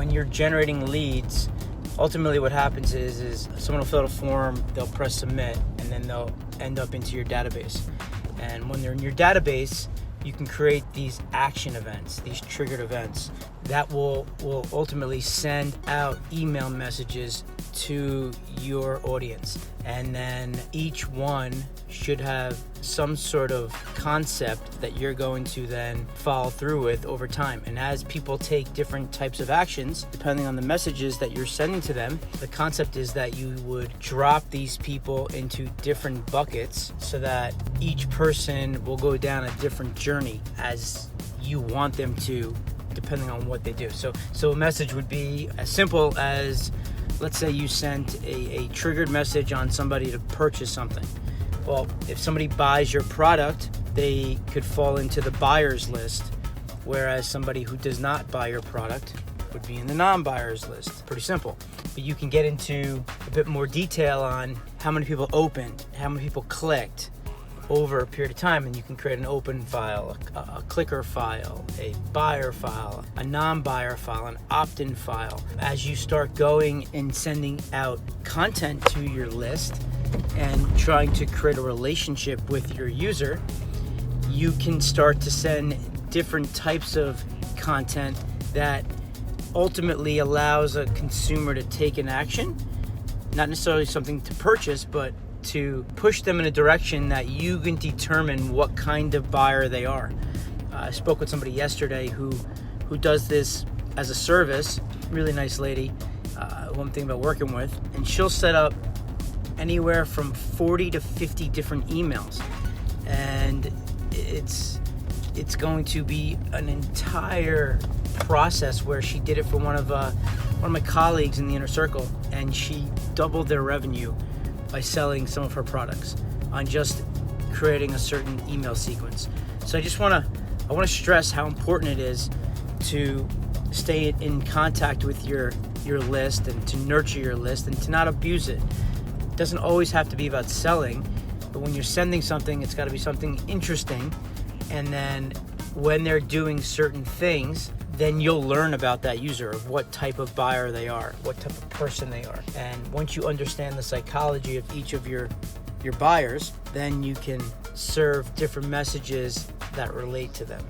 when you're generating leads, ultimately what happens is someone will fill out a form, they'll press submit, and then they'll end up into your database. And when they're in your database, you can create these action events, these triggered events that will ultimately send out email messages to your audience. And then each one should have some sort of concept that you're going to then follow through with over time. And as people take different types of actions, depending on the messages that you're sending to them, the concept is that you would drop these people into different buckets so that each person will go down a different journey as you want them to, depending on what they do. So a message would be as simple as, let's say you sent a triggered message on somebody to purchase something. Well, if somebody buys your product, they could fall into the buyer's list, whereas somebody who does not buy your product would be in the non-buyer's list. Pretty simple. But you can get into a bit more detail on how many people opened, how many people clicked over a period of time, and you can create an open file, a clicker file, a buyer file, a non-buyer file, an opt-in file. As you start going and sending out content to your list and trying to create a relationship with your user, you can start to send different types of content that ultimately allows a consumer to take an action, not necessarily something to purchase, but to push them in a direction that you can determine what kind of buyer they are. I spoke with somebody yesterday who does this as a service, really nice lady, who I'm thinking about working with, and she'll set up anywhere from 40 to 50 different emails, and it's going to be an entire process where she did it for one of my colleagues in the inner circle, and she doubled their revenue by selling some of her products on just creating a certain email sequence. So I want to stress how important it is to stay in contact with your list and to nurture your list and to not abuse it. It doesn't always have to be about selling, but when you're sending something, it's got to be something interesting. And then when they're doing certain things, then you'll learn about that user, of what type of buyer they are, what type of person they are. And once you understand the psychology of each of your buyers, then you can serve different messages that relate to them.